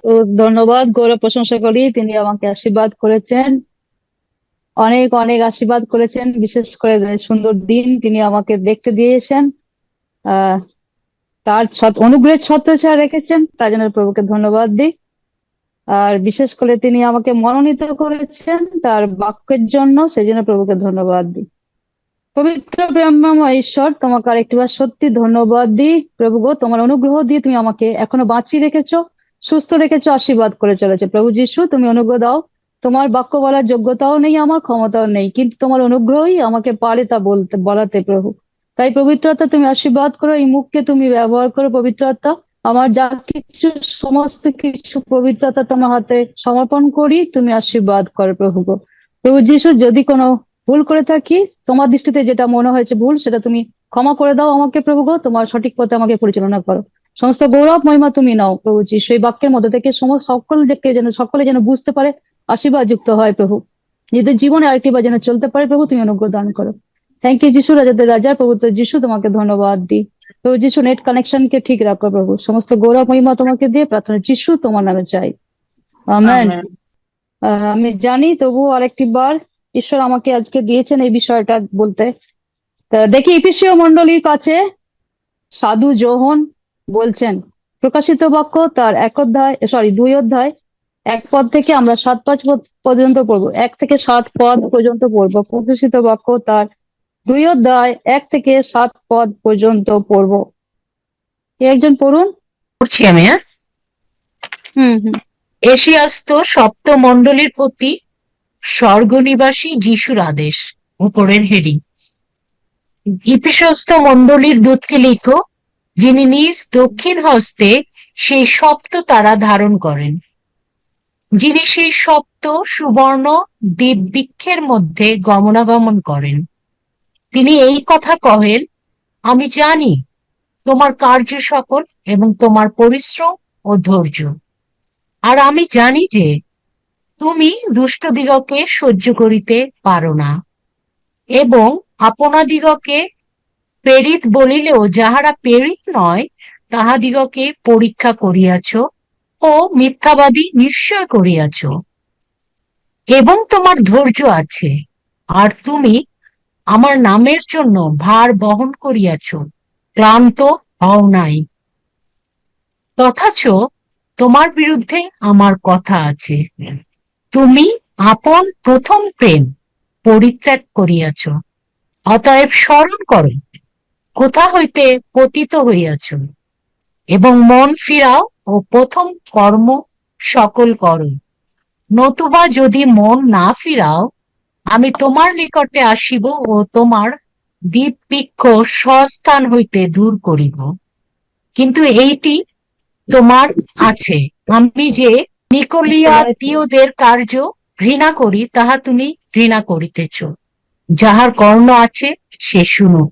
তো ধন্যবাদ, গৌরব প্রশংসা করি। তিনি আমাকে আশীর্বাদ করেছেন, অনেক অনেক আশীর্বাদ করেছেন। বিশেষ করে সুন্দর দিন তিনি আমাকে দেখতে দিয়েছেন। আহ তার অনুগ্রহের ছত্রছায়া রেখেছেন, তার জন্য প্রভুকে ধন্যবাদ দিই। আর বিশেষ করে তিনি আমাকে মনোনীত করেছেন তার বাক্যের জন্য, সেই জন্য প্রভুকে ধন্যবাদ দিই। পবিত্র প্রেমময় ঈশ্বর, তোমাকে আরেকটিবার সত্যি ধন্যবাদ দিই। প্রভু গো, তোমার অনুগ্রহ দিয়ে তুমি আমাকে এখনো বাঁচিয়ে রেখেছো, সুস্থ রেখেছো, আশীর্বাদ করে চলেছো। প্রভু যিশু, তুমি অনুগ্রহ দাও। তোমার বাক্য বলার যোগ্যতাও নেই, আমার ক্ষমতাও নেই, কিন্তু তোমার অনুগ্রহই আমাকে পারে তা বলাতে প্রভু। তাই পবিত্র আত্মা, তুমি আশীর্বাদ করো, এই মুখকে তুমি ব্যবহার করো। পবিত্র আত্মা, আমার যা কিছু, সমস্ত কিছু পবিত্র আত্মা তোমার হাতে সমর্পণ করি, তুমি আশীর্বাদ করো প্রভু গো। প্রভু যিশু, যদি কোনো ভুল করে থাকি, তোমার দৃষ্টিতে যেটা মনে হয়েছে ভুল, সেটা তুমি ক্ষমা করে দাও আমাকে প্রভু গো। তোমার সঠিক পথে আমাকে পরিচালনা করো। সমস্ত গৌরব মহিমা তুমি নাও প্রভু জি। সেই বাক্যের মধ্যে থেকে সমস্ত সকলে যেন বুঝতে পারে, আশীর্বাদ যুক্ত হয় প্রভু, নিজেদের জীবনে আরেকটি বার যেন চলতে পারে প্রভু, তুমি অনুগ্রহ দান করো। থ্যাংক ইউ যিশু, রাজাদের রাজা, প্রভু তো যিশু, তোমাকে ধন্যবাদ দিই। প্রভু যিশু, নেট কানেকশন কে ঠিক রাখো প্রভু। সমস্ত গৌরব মহিমা তোমাকে দিয়ে প্রার্থনা যিশু তোমার নামে চাই, আমেন। আমেন। আমি জানি, তবু আরেকটি বার ঈশ্বর আমাকে আজকে দিয়েছেন এই বিষয়টা বলতে। তা দেখি এফেসীয় মণ্ডলীর কাছে সাধু যোহন বলছেন, প্রকাশিত বাক্য তার 2 অধ্যায় 1 পদ থেকে আমরা 7 পদ পর্যন্ত পড়বো, 1 থেকে 7 পদ পর্যন্ত পড়বো। প্রকাশিত বাক্য তার 2 অধ্যায় 1 থেকে 7 পদ পর্যন্ত পড়বো। কে একজন পড়ুন। পড়ছি আমি, হ্যাঁ। হুম হুম। এশিয়াস্ত সপ্ত মণ্ডলীর প্রতি স্বর্গনিবাসী যিশুর আদেশ। উপরের হেডিং, ইফিসস্থ মণ্ডলীর দূতকে লিখো, যিনি নিজ দক্ষিণ হস্তে সেই সপ্ত তারা ধারণ করেন, যিনি সেই সপ্ত সুবর্ণ দিব্যিক্ষের মধ্যে গমনাগমন করেন। তিনি এই কথা কহেন, আমি জানি তোমার কার্য সকল এবং তোমার পরিশ্রম ও ধৈর্য, আর আমি জানি যে তুমি দুষ্টদিগকে সহ্য করিতে পারো না, এবং আপনাদিগকে প্রেরিত বলিলেও যাহারা প্রেরিত নয় তাহাদিগকে পরীক্ষা করিয়াছ ও মিথ্যাবাদী নিশ্চয় করিয়াছ, এবং তোমার ধৈর্য আছে, আর তুমি আমার নামের জন্য ভার বহন করিয়াছ, ক্লান্ত হও নাই। তথাচ তোমার বিরুদ্ধে আমার কথা আছে, তুমি আপন প্রথম প্রেম পরিত্যাগ করিয়াছ। অতএব স্মরণ করো কোথা হইতে পতিত হইয়াছ, এবং মন ফিরাও ও প্রথম কর্ম সকল করো। নতুবা যদি মন না ফিরাও, আমি তোমার নিকটে আসিব ও তোমার দিব্যিক্ষ স্বস্থান হইতে দূর করিব। কিন্তু এইটি তোমার আছে, আমি যে নিকোলিয়াতীয়দের কার্য ঘৃণা করি তাহা তুমি ঘৃণা করিতেছ। যাহার কর্ণ আছে সে শুনুক।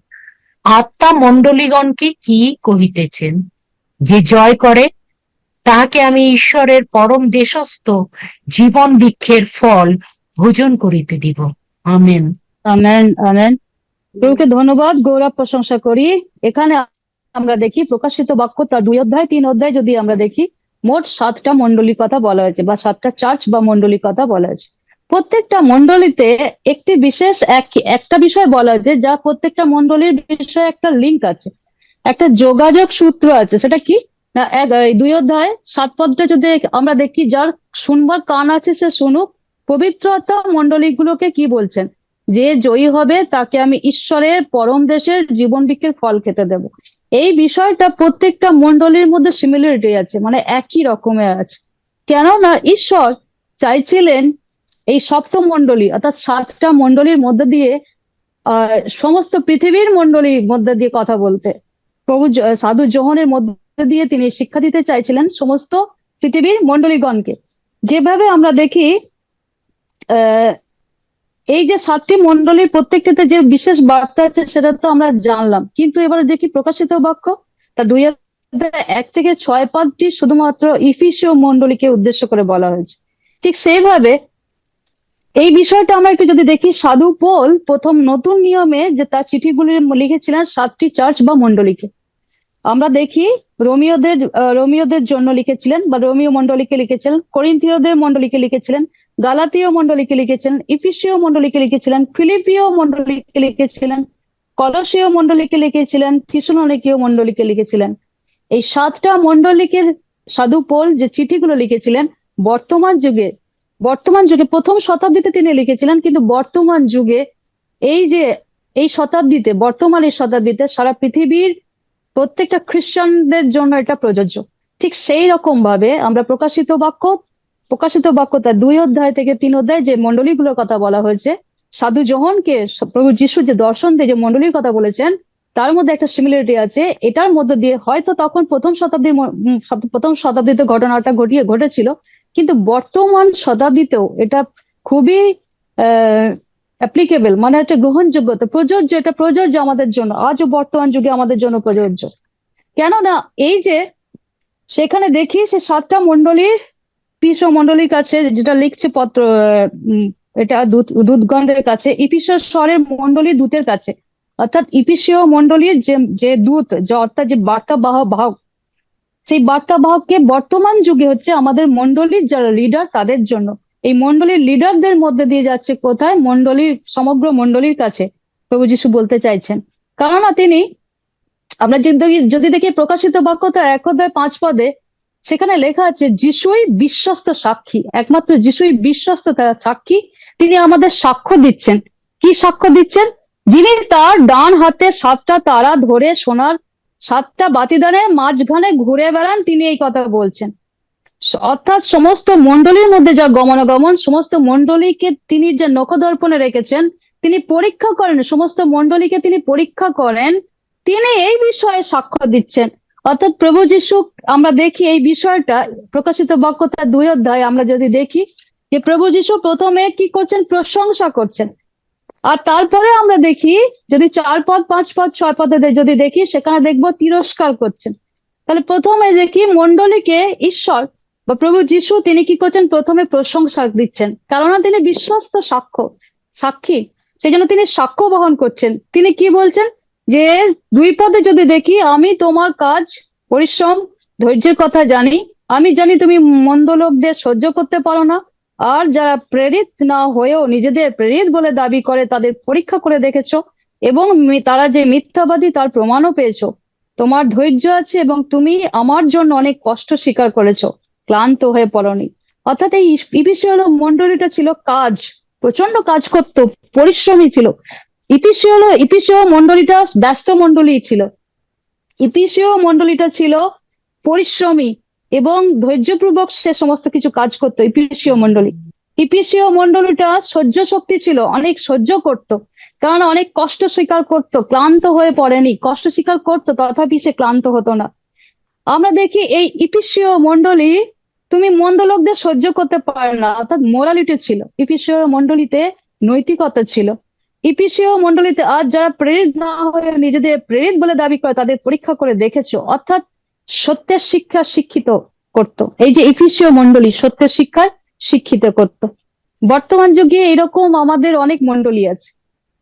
আত্মা মণ্ডলীগণকে কি কহিতেছেন, যে জয় করে তাহাকে আমি ঈশ্বরের পরম দেশস্থ জীবন বৃক্ষের ফল ভোজন করিতে দিব। আমেন। Amen amen. প্রভুকে ধন্যবাদ, গৌরব প্রশংসা করি। এখানে আমরা দেখি প্রকাশিত বাক্য তার 2 অধ্যায় 3 অধ্যায় যদি আমরা দেখি, মোট 7টা মণ্ডলীর কথা বলা হয়েছে, বা 7টা চার্চ বা মণ্ডলীর কথা বলা হয়েছে। প্রত্যেকটা মণ্ডলীতে একটি বিশেষ একটা বিষয় বলা হয়েছে, যা প্রত্যেকটা মণ্ডলীর বিষয়ে একটা লিঙ্ক আছে, একটা যোগাযোগ সূত্র আছে। সেটা কি না, 2 অধ্যায় 7 পদটা যদি আমরা দেখি, যার শুনবার কান আছে সে শুনুক। পবিত্র আত্মা মণ্ডলীগুলোকে কি বলছেন, যে জয়ী হবে তাকে আমি ঈশ্বরের পরম দেশের জীবন বৃক্ষের ফল খেতে দেব। এই বিষয়টা প্রত্যেকটা মণ্ডলীর মধ্যে সিমিলারিটি আছে, মানে একই রকমের আছে। কেননা ঈশ্বর চাইছিলেন এই সপ্তম মণ্ডলী অর্থাৎ 7টা মণ্ডলীর মধ্যে দিয়ে সমস্ত পৃথিবীর মণ্ডলীর মধ্যে দিয়ে কথা বলতে। সাধু যোহনের মধ্যে দিয়ে তিনি শিক্ষা দিতে চাইছিলেন সমস্ত পৃথিবীর মণ্ডলীগণকে। যেভাবে আমরা দেখি, আহ এই যে 7টি মণ্ডলীর প্রত্যেকটিতে যে বিশেষ বার্তা আছে সেটা তো আমরা জানলাম, কিন্তু এবারে দেখি প্রকাশিত বাক্য তা 2 অধ্যায় 1 থেকে 6 পদটি শুধুমাত্র ইফিসীয় মণ্ডলীকে উদ্দেশ্য করে বলা হয়েছে। ঠিক সেইভাবে এই বিষয়টা আমরা একটু যদি দেখি, সাধু পৌল প্রথম নতুন নিয়মে যে তার চিঠিগুলি লিখেছিলেন 7টি চার্চ বা মণ্ডলীকে। আমরা দেখি রোমিওদের জন্য লিখেছিলেন বা রোমিও মণ্ডলীকে লিখেছিলেন, করিন্থীয়দের মণ্ডলীকে লিখেছিলেন, গালাতীয় মণ্ডলীকে লিখেছিলেন, ইফিসীয় মণ্ডলীকে লিখেছিলেন, ফিলিপিও মণ্ডলীকে লিখেছিলেন, কলসীয় মণ্ডলীকে লিখেছিলেন, থিসসলুনিকীয় মণ্ডলীকে লিখেছিলেন। এই 7টা মণ্ডলীকে সাধু পৌল যে চিঠিগুলো লিখেছিলেন, বর্তমান যুগে প্রথম শতাব্দীতে তিনি লিখেছিলেন, কিন্তু বর্তমান যুগে এই যে বর্তমান এই শতাব্দীতে সারা পৃথিবীর প্রত্যেকটা খ্রিস্টানদের জন্য এটা প্রযোজ্য। ঠিক সেই রকম ভাবে আমরা প্রকাশিত বাক্য তার 2 অধ্যায় থেকে 3 অধ্যায় যে মণ্ডলীগুলোর কথা বলা হয়েছে, সাধু যোহনকে প্রভু যিশু যে দর্শন দিয়ে যে মণ্ডলীর কথা বলেছেন, তার মধ্যে একটা সিমিলারিটি আছে। এটার মধ্যে দিয়ে হয়তো তখন প্রথম শতাব্দীতে ঘটনাটা ঘটেছিল, কিন্তু বর্তমান শতাব্দীতেও এটা খুবই অ্যাপ্লিকেবল, মানে একটা গ্রহণযোগ্যতা এটা প্রযোজ্য আমাদের জন্য, আজও বর্তমান যুগে আমাদের জন্য প্রযোজ্য। কেননা এই যে সেখানে দেখি সে 7টা মণ্ডলীর মণ্ডলীর কাছে যেটা লিখছে পত্র, এটা দূতগণদের কাছে, ইফিসীয় শহরের মণ্ডলীর দূতের কাছে, অর্থাৎ ইফিসীয় মণ্ডলীর যে দূত, অর্থাৎ যে বার্তাবাহক, সেই বার্তাবাহককে বর্তমান যুগে হচ্ছে আমাদের মণ্ডলীর যারা লিডার তাদের জন্য। এই মণ্ডলীর লিডারদের মধ্যে দিয়ে যাচ্ছে কোথায়? সমগ্র মণ্ডলীর কাছে প্রভু যিশু বলতে চাইছেন। কেননা আমরা যদি দেখি প্রকাশিত বাক্য তো 1 অধ্যায় 5 পদে, সেখানে লেখা আছে যিশুই বিশ্বস্ত সাক্ষী, একমাত্র যিশুই বিশ্বস্ত সাক্ষী। তিনি আমাদের সাক্ষ্য দিচ্ছেন। কি সাক্ষ্য দিচ্ছেন? যিনি তার ডান হাতে 7টা তারা ধরে সোনার 7টা বাতিদানের মাঝখানে ঘুরে বেড়ান, তিনি এই কথা বলছেন। অর্থাৎ সমস্ত মণ্ডলীর মধ্যে যার গমনাগমন, সমস্ত মণ্ডলীকে তিনি যে নখদর্পণে রেখেছেন, তিনি পরীক্ষা করেন, সমস্ত মণ্ডলীকে তিনি পরীক্ষা করেন, তিনি এই বিষয়ে সাক্ষ্য দিচ্ছেন। অর্থাৎ প্রভু যিশু, আমরা দেখি এই বিষয়টা প্রকাশিত বাক্য তার 2 অধ্যায় আমরা যদি দেখি যে প্রভু যিশু প্রথমে কি করছেন? প্রশংসা করছেন। আর তারপরে আমরা দেখি যদি 4 পদ 5 পদ 6 পদে যদি দেখি, সেখানে দেখবো তিরস্কার করছেন। তাহলে প্রথমে দেখি মণ্ডলীকে ঈশ্বর বা প্রভু যিশু তিনি কি করছেন? প্রথমে প্রশংসা দিচ্ছেন, কেননা তিনি বিশ্বস্ত সাক্ষী, সেই জন্য তিনি সাক্ষ্য বহন করছেন। তিনি কি বলছেন? যে 2 পদে যদি দেখি, আমি তোমার কাজ, পরিশ্রম, ধৈর্যের কথা জানি। আমি জানি তুমি মন্দ লোকদের সহ্য করতে পারো না, আর যারা প্রেরিত না হয়েও নিজেদের প্রেরিত বলে দাবি করে তাদের পরীক্ষা করে দেখেছো, এবং তারা যে মিথ্যাবাদী তার প্রমাণও পেয়েছো। তোমার ধৈর্য আছে এবং তুমি আমার জন্য অনেক কষ্ট স্বীকার করেছো, ক্লান্ত হয়ে পড়নি। অর্থাৎ এই ইফিসীয় মণ্ডলীটা ছিল প্রচন্ড কাজ করতো, পরিশ্রমী ছিল। ইফিসীয় মণ্ডলীটা ব্যস্ত মণ্ডলী ছিল। ইফিসীয় মণ্ডলীটা ছিল পরিশ্রমী এবং ধৈর্যপূর্বক সে সমস্ত কিছু কাজ করতো। ইফিসীয় মণ্ডলীটা সহ্য শক্তি ছিল, অনেক সহ্য করত, কারণ অনেক কষ্ট স্বীকার করত, ক্লান্ত হয়ে পড়েনি। কষ্ট স্বীকার করতো তথাপি সে ক্লান্ত হতো না। আমরা দেখি এই ইফিসীয় মণ্ডলী তুমি মন্দ লোকদের সহ্য করতে পারে না, অর্থাৎ মোরালিটি ছিল ইফিসীয় মণ্ডলীতে, নৈতিকতা ছিল ইফিসীয় মণ্ডলীতে। আর যারা প্রেরিত না হয়ে নিজেদের প্রেরিত বলে দাবি করে তাদের পরীক্ষা করে দেখেছো, অর্থাৎ সত্যের শিক্ষা শিক্ষিত করত। এই যে ইফিসীয় মণ্ডলী সত্যের শিক্ষায় শিক্ষিত করত। বর্তমান যুগে এরকম আমাদের অনেক মণ্ডলী আছে।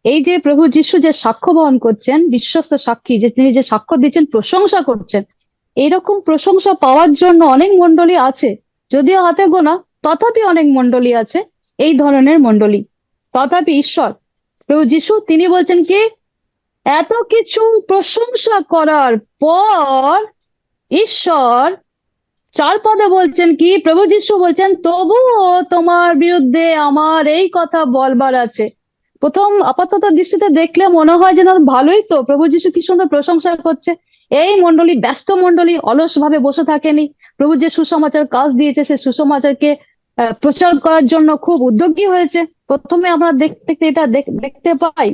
এই যে প্রভু যিশু যে সাক্ষ্য বহন করছেন, বিশ্বস্ত সাক্ষী, যে তিনি যে সাক্ষ্য দিচ্ছেন, প্রশংসা করছেন, এইরকম প্রশংসা পাওয়ার জন্য অনেক মণ্ডলী আছে, যদিও হাতে গোনা, তথাপি অনেক মণ্ডলী আছে এই ধরনের মণ্ডলী। তথাপি ঈশ্বর, প্রভু যিশু তিনি বলছেন কি, এত কিছু প্রশংসা করার পর ঈশ্বর 4 পদে বলছেন কি, প্রভু যিশু বলছেন, তবুও তোমার বিরুদ্ধে আমার এই কথা বলবার আছে। প্রথম আপাতত দৃষ্টিতে দেখলে মনে হয় যেন ভালোই তো, প্রভু যিশু কি সুন্দর প্রশংসা করছে। এই মণ্ডলী, ব্যস্ত মণ্ডলী, অলস ভাবে বসে থাকেনি। প্রভু যে সুসমাচার কাজ দিয়েছে, সে সুসমাচারকে প্রচার করার জন্য খুব উদ্যোগী হয়েছে। প্রথমে আমরা দেখতে পাই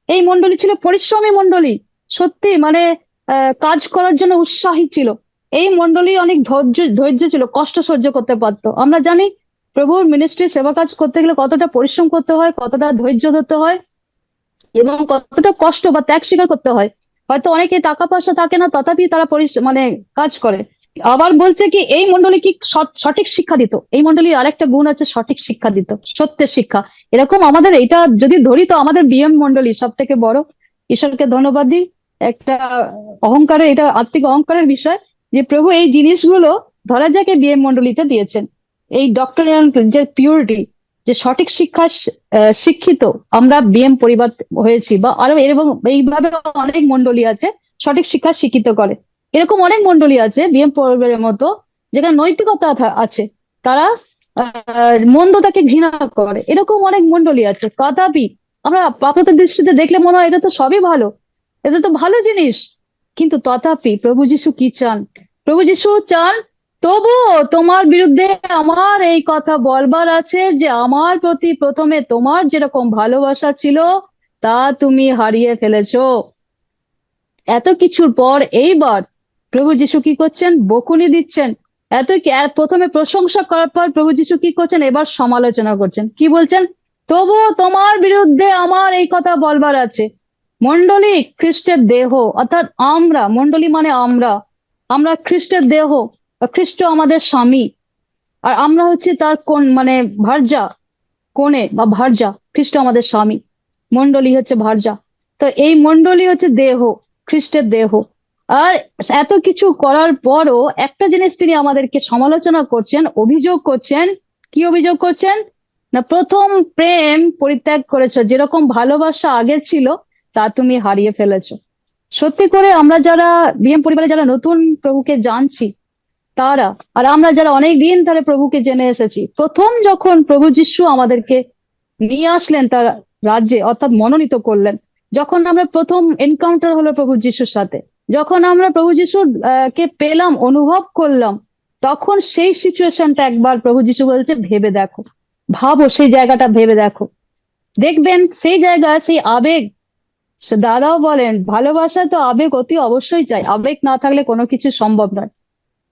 এই মণ্ডলী ছিল পরিশ্রমী মণ্ডলী, সত্যি মানে কাজ করার জন্য উৎসাহী ছিল। এই মণ্ডলী অনেক ধৈর্য ছিল, কষ্ট সহ্য করতে পারতো। আমরা জানি প্রভুর মিনিস্ট্রি সেবা কাজ করতে গেলে কতটা পরিশ্রম করতে হয়, কতটা ধৈর্য ধরতে হয়, এবং কতটা কষ্ট বা ত্যাগ স্বীকার করতে হয়। হয়তো অনেকে টাকা পয়সা থাকে না, তথাপি তারা কাজ করে। আবার বলছে কি, এই মণ্ডলী কি সঠিক শিক্ষা দিত। এই মণ্ডলীর আরেকটা গুণ আছে, সঠিক শিক্ষা দিত, সত্যের শিক্ষা। এরকম আমাদের এটা যদি ধরি, তো আমাদের বিএম মণ্ডলী সব থেকে বড়। ঈশ্বরকে ধন্যবাদ দিই, একটা অহংকারের, এটা আত্মিক অহংকারের বিষয় যে প্রভু এই জিনিসগুলো ধরা যাকে বিয়ে মণ্ডলীতে দিয়েছেন। এই ডক্টরিনাল যে পিউরিটি, যে সঠিক শিক্ষা শিক্ষিত আমরা বিএম পরিবার হয়েছি, বা আরো এরকম এইভাবে অনেক মণ্ডলী আছে সঠিক শিক্ষা শিক্ষিত করে। এরকম অনেক মণ্ডলী আছে বিএম পরিবারের মতো যেখানে নৈতিকতা আছে, তারা মন্দতাকে ঘৃণা করে, এরকম অনেক মণ্ডলী আছে। তথাপি আমরা আপাত দৃষ্টিতে দেখলে মনে হয় এটা তো সবই ভালো, এটা তো ভালো জিনিস। কিন্তু তথাপি প্রভু যিশু কি চান? প্রভু যিশু চান, তবুও তোমার বিরুদ্ধে আমার এই কথা বলবার আছে যে আমার প্রতি প্রথমে তোমার যেরকম ভালোবাসা ছিল তা তুমি হারিয়ে ফেলেছো। এত কিছুর পর এইবার প্রভু যিশু কি করছেন? বকুনি দিচ্ছেন। প্রথমে প্রশংসা করার পর প্রভু যিশু কি করছেন? এবার সমালোচনা করছেন। কি বলছেন? তবুও তোমার বিরুদ্ধে আমার এই কথা বলবার আছে। মণ্ডলী খ্রিস্টের দেহ, অর্থাৎ আমরা, মণ্ডলী মানে আমরা, আমরা খ্রিস্টের দেহ, খ্রিস্ট আমাদের স্বামী, আর আমরা হচ্ছে তার কোন মানে ভার্যা, কোণে বা ভার্যা। খ্রিস্ট আমাদের স্বামী, মণ্ডলী হচ্ছে ভার্যা। তো এই মণ্ডলী হচ্ছে দেহ, খ্রিস্টের দেহ। আর এত কিছু করার পরও একটা জিনিস তিনি আমাদেরকে সমালোচনা করছেন, অভিযোগ করছেন। কি অভিযোগ করছেন? না, প্রথম প্রেম পরিত্যাগ করেছো, যেরকম ভালোবাসা আগে ছিল তা তুমি হারিয়ে ফেলেছো। সত্যি করে আমরা যারা বিএম পরিবারে যারা নতুন প্রভুকে জানছি তারা, আর আমরা যারা অনেক দিন ধরে প্রভুকে জেনে এসেছি, প্রথম যখন প্রভু যিশু আমাদেরকে নিয়ে আসলেন তার রাজ্যে, অর্থাৎ মনোনীত করলেন, যখন আমরা প্রথম এনকাউন্টার হলো প্রভু যিশুর সাথে, যখন আমরা প্রভু যিশুর কে পেলাম, অনুভব করলাম, তখন সেই সিচুয়েশনটা একবার প্রভু যিশু বলছে ভেবে দেখো, ভাবো সেই জায়গাটা ভেবে দেখো। দেখবেন সেই জায়গায় সেই আবেগ, দাদাও বলেন ভালোবাসা তো আবেগ অতি অবশ্যই চাই, আবেগ না থাকলে কোনো কিছু সম্ভব নয়।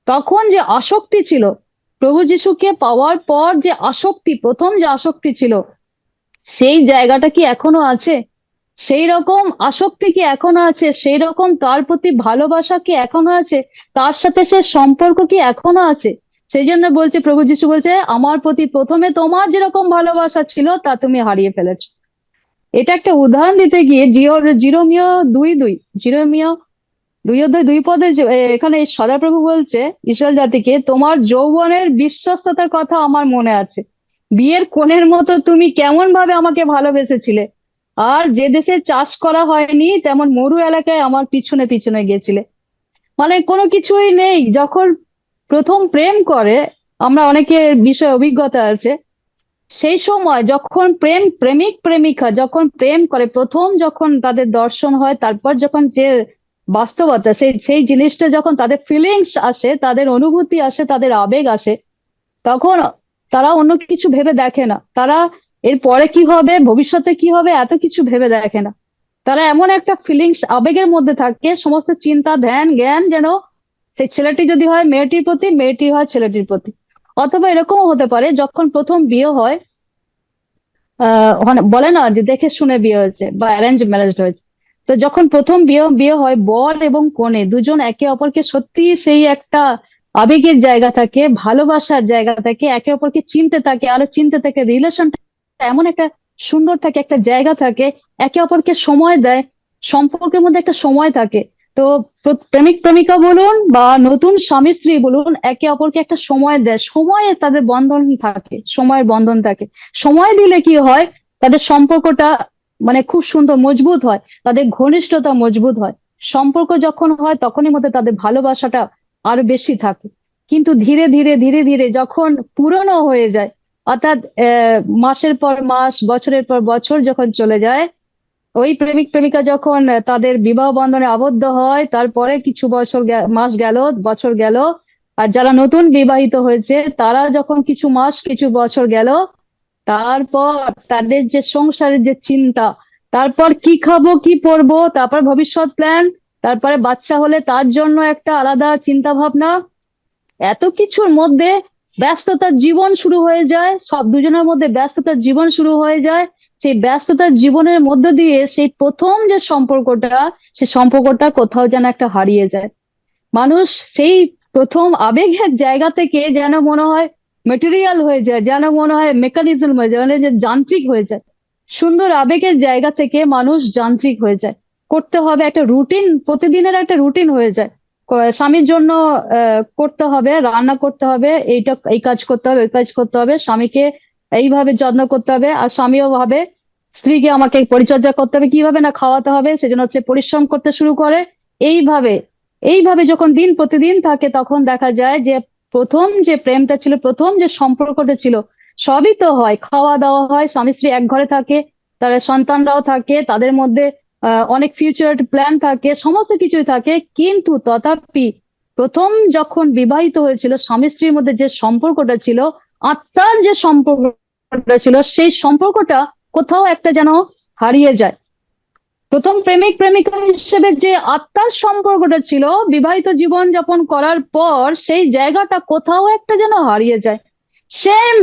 তখন যে আসক্তি ছিল, প্রভু যিশুকে পাওয়ার পর যে আসক্তি, প্রথম যে আসক্তি ছিল, সেই জায়গাটা কি এখনো আছে? সেই রকম আসক্তি কি এখনো আছে? সেই রকম তার প্রতি ভালোবাসা কি এখনো আছে? তার সাথে সে সম্পর্ক কি এখনো আছে? সেই জন্য বলছে, প্রভু যিশু বলছে, আমার প্রতি প্রথমে তোমার যেরকম ভালোবাসা ছিল তা তুমি হারিয়ে ফেলেছো। এটা একটা উদাহরণ দিতে গিয়ে জিরোমিও 2:2, জিরোমিও 2:2 এখানে সদাপ্রভু বলছে ইসরায়েল জাতিকে, তোমার যৌবনের বিশ্বস্ততার কথা আমার মনে আছে। বিয়ের কোণের মতো তুমি কেমন ভাবে আমাকে ভালোবেসেছিলে, আর যে দেশে চাষ করা হয়নি তেমন মরু এলাকায় আমার পিছনে পিছনে গেছিলে। মানে কোনো কিছুই নেই যখন প্রথম প্রেম করে, আমরা অনেকের বিষয়ে অভিজ্ঞতা আছে, সেই সময় যখন প্রেমিক প্রেমিকা যখন প্রেম করে, প্রথম যখন তাদের দর্শন হয়, তারপর যখন যে বাস্তবতা, সেই সেই জিনিসটা যখন তাদের ফিলিংস আসে, তাদের অনুভূতি আসে, তাদের আবেগ আসে, তখন তারা অন্য কিছু ভেবে দেখে না। তারা এর পরে কি হবে, ভবিষ্যতে কি হবে, এত কিছু ভেবে দেখে না। তারা এমন একটা ফিলিংস, আবেগের মধ্যে থাকে, সমস্ত চিন্তা ধ্যান জ্ঞান যেন সেই ছেলেটি যদি হয় মেয়েটির প্রতি, মেয়েটি হয় ছেলেটির প্রতি। অথবা এরকমও হতে পারে যখন প্রথম বিয়ে হয়, ওখানে বলে না যে দেখে শুনে বিয়ে হয়েছে বা অ্যারেঞ্জ ম্যারেজ হয়েছে। তো যখন প্রথম বিয়ে বিয়ে হয়, বর এবং কনে দুজন একে অপরকে সত্যি সেই একটা আবেগের জায়গা থাকে, ভালোবাসার জায়গা থাকে, একে অপরকে চিনতে থাকে, আরো চিনতে থাকে, রিলেশনটা এমন একটা সুন্দর থাকে, একটা জায়গা থাকে, একে অপরকে সময় দেয়, সম্পর্কের মধ্যে একটা সময় থাকে। তো প্রেমিক প্রেমিকা বলুন বা নতুন স্বামী স্ত্রী বলুন, একে অপরকে একটা সময় দেয়, সময়ে তাদের বন্ধন থাকে, সময়ের বন্ধন থাকে। সময় দিলে কি হয়, তাদের সম্পর্কটা মানে খুব সুন্দর মজবুত হয়, তাদের ঘনিষ্ঠতা মজবুত হয়। সম্পর্ক যখন হয় তখনই মধ্যে তাদের ভালোবাসাটা আরো বেশি থাকে। কিন্তু ধীরে ধীরে ধীরে ধীরে যখন পুরনো হয়ে যায়, অর্থাৎ মাসের পর মাস, বছরের পর বছর যখন চলে যায়, ওই প্রেমিক প্রেমিকা যখন তাদের বিবাহ বন্ধনে আবদ্ধ হয়, তারপরে কিছু মাস গেল, বছর গেল, আর যারা নতুন বিবাহিত হয়েছে তারা যখন কিছু মাস কিছু বছর গেল, তারপর তাদের যে সংসারের যে চিন্তা, তারপর কি খাবো কি পরবো, তারপর ভবিষ্যৎ প্ল্যান, তারপরে বাচ্চা হলে তার জন্য একটা আলাদা চিন্তা ভাবনা, এত কিছুর মধ্যে ব্যস্ততার জীবন শুরু হয়ে যায়, সব দুজনের মধ্যে ব্যস্ততার জীবন শুরু হয়ে যায়। সেই ব্যস্ততার জীবনের মধ্য দিয়ে সেই প্রথম যে সম্পর্কটা, সে সম্পর্কটা কোথাও যেন একটা হারিয়ে যায়। মানুষ সেই প্রথম আবেগের জায়গা থেকে যেন মনে হয় মেটেরিয়াল হয়ে যায়, যেন মনে হয় মেকানিজম হয়ে যায়, মানে যে যান্ত্রিক হয়ে যায়। সুন্দর আবেগের জায়গা থেকে মানুষ যান্ত্রিক হয়ে যায়। করতে হবে, একটা রুটিন, প্রতিদিনের একটা রুটিন হয়ে যায়। স্বামীর জন্য করতে হবে, রান্না করতে হবে, এইটা এই কাজ করতে হবে, ওই কাজ করতে হবে, স্বামীকে এইভাবে যত্ন করতে হবে, আর স্বামীও ভাবে স্ত্রীকে আমাকে পরিচর্যা করতে হবে, কিভাবে না খাওয়াতে হবে, সেজন্য হচ্ছে পরিশ্রম করতে শুরু করে। এইভাবে এইভাবে যখন দিন প্রতিদিন থাকে, তখন দেখা যায় যে প্রথম যে প্রেমটা ছিল, প্রথম যে সম্পর্কটা ছিল, সবই তো হয়, খাওয়া দাওয়া হয়, স্বামী স্ত্রী এক ঘরে থাকে, তার সন্তানরাও থাকে, তাদের মধ্যে অনেক ফিউচার প্ল্যান থাকে, সমস্ত কিছুই থাকে, কিন্তু তথাপি প্রথম যখন বিবাহিত হয়েছিল, স্বামী স্ত্রীর মধ্যে যে সম্পর্কটা ছিল, আত্মার যে সম্পর্কটা ছিল, সেই সম্পর্কটা কোথাও একটা যেন হারিয়ে যায়। প্রথম প্রেমিক প্রেমিকা হিসেবে যে আত্মার সম্পর্কটা ছিল, বিবাহিত জীবন যাপন করার পর সেই জায়গাটা কোথাও একটা যেন হারিয়ে যায়। সেম